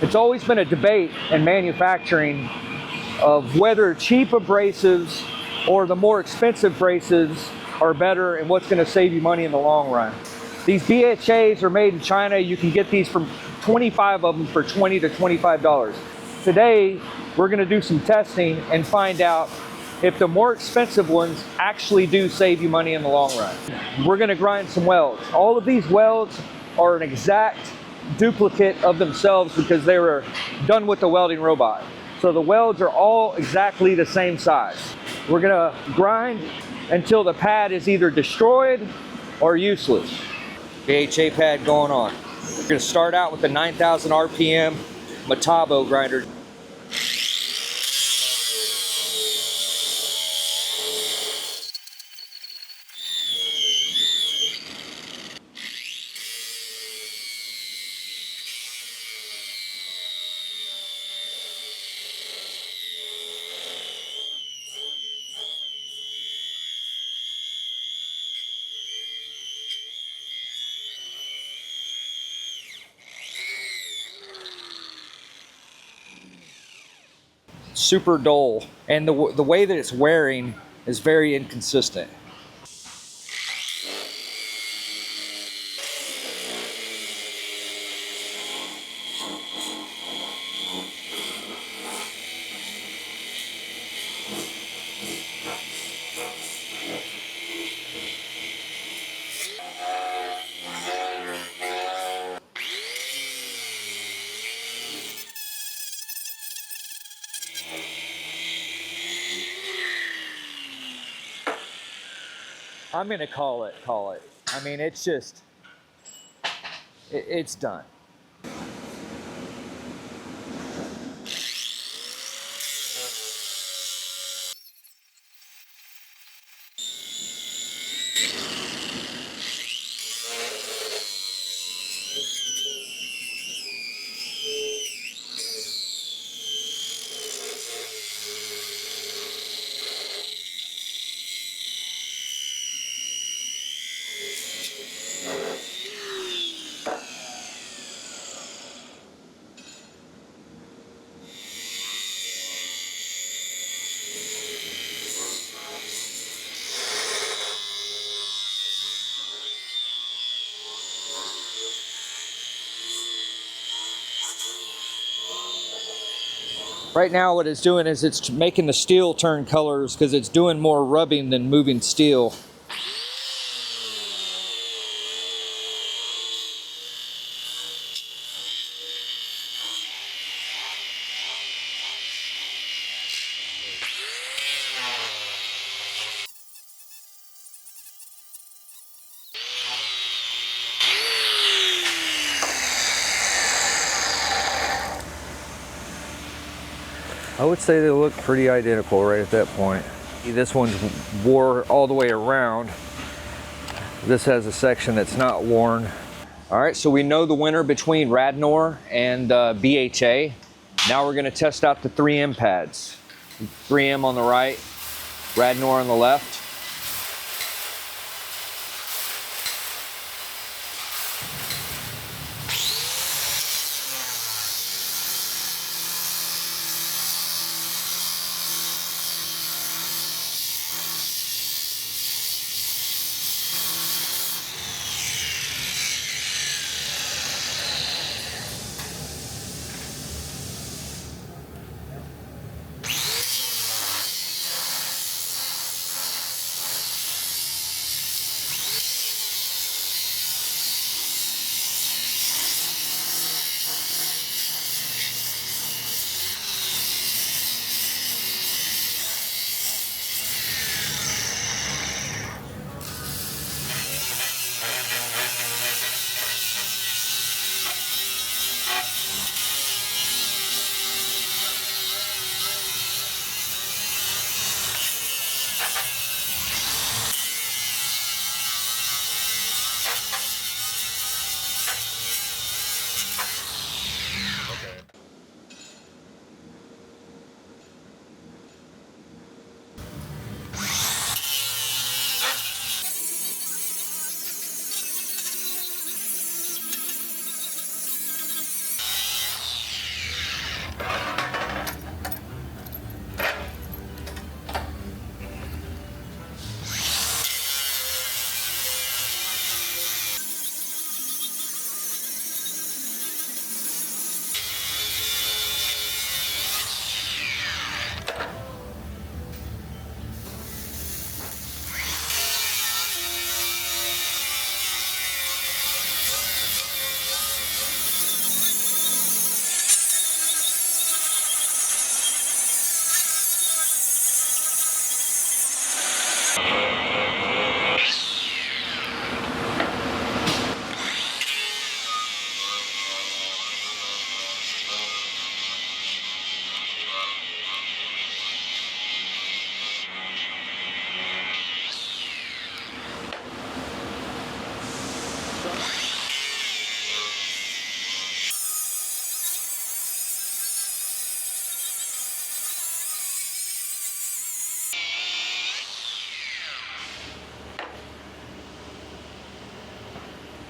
It's always been a debate in manufacturing of whether cheap abrasives or the more expensive abrasives are better and what's going to save you money in the long run. These BHAs are made in China. You can get these from 25 of them for $20 to $25. Today, we're going to do some testing and find out if the more expensive ones actually do save you money in the long run. We're going to grind some welds. All of these welds are an exact duplicate of themselves because they were done with the welding robot. So the welds are all exactly the same size. We're going to grind until the pad is either destroyed or useless. BHA pad going on. We're going to start out with the 9,000 RPM Metabo grinder. Super dull, and the way that it's wearing is very inconsistent. I'm gonna call it. I mean, it's just, it's done. Right now what it's doing is it's making the steel turn colors because it's doing more rubbing than moving steel. I would say they look pretty identical right at that point. This one's wore all the way around. This has a section that's not worn. All right, so we know the winner between Radnor and BHA. Now we're gonna test out the 3M pads. 3M on the right, Radnor on the left.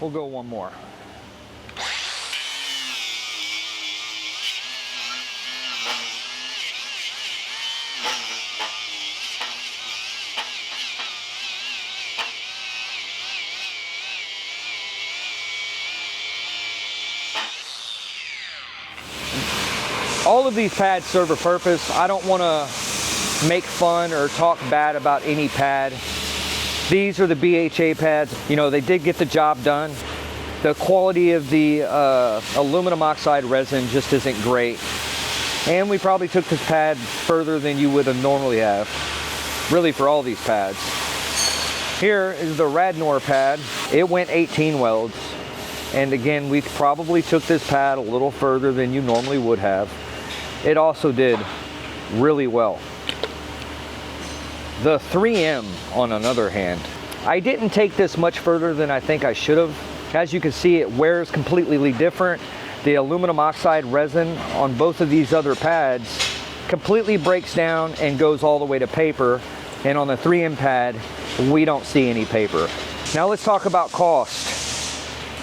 We'll go one more. All of these pads serve a purpose. I don't want to make fun or talk bad about any pad. These are the BHA pads. You know, they did get the job done. The quality of the aluminum oxide resin just isn't great. And we probably took this pad further than you would have normally have, really, for all these pads. Here is the Radnor pad. It went 18 welds. And again, we probably took this pad a little further than you normally would have. It also did really well. The 3M, on another hand, I didn't take this much further than I think I should have. As you can see, it wears completely different. The aluminum oxide resin on both of these other pads completely breaks down and goes all the way to paper. And on the 3M pad, we don't see any paper. Now let's talk about cost.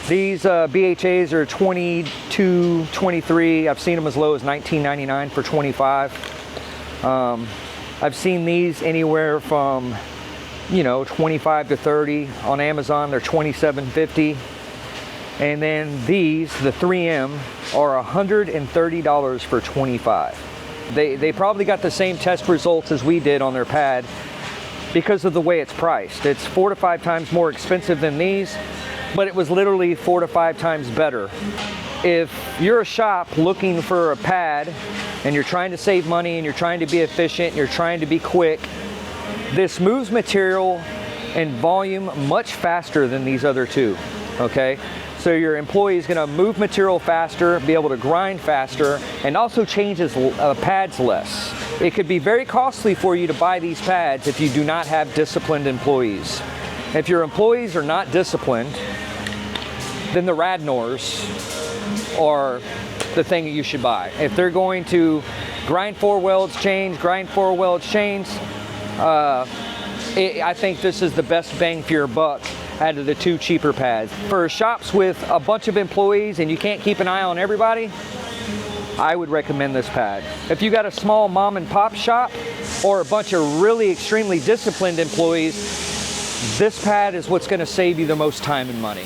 These BHAs are 22, 23. I've seen them as low as $19.99 for 25. I've seen these anywhere from, you know, 25 to 30. On Amazon, they're $27.50. And then these, the 3M, are $130 for 25. They probably got the same test results as we did on their pad because of the way it's priced. It's 4 to 5 times more expensive than these, but it was literally 4 to 5 times better. If you're a shop looking for a pad and you're trying to save money and you're trying to be efficient and you're trying to be quick, this moves material and volume much faster than these other two, okay? So your employee is gonna move material faster, be able to grind faster, and also changes pads less. It could be very costly for you to buy these pads if you do not have disciplined employees. If your employees are not disciplined, then the Radnors are the thing that you should buy. If they're going to grind 4 welds, change, grind 4 welds, change, I think this is the best bang for your buck out of the 2 cheaper pads. For shops with a bunch of employees and you can't keep an eye on everybody, I would recommend this pad. If you got a small mom and pop shop or a bunch of really extremely disciplined employees, this pad is what's going to save you the most time and money.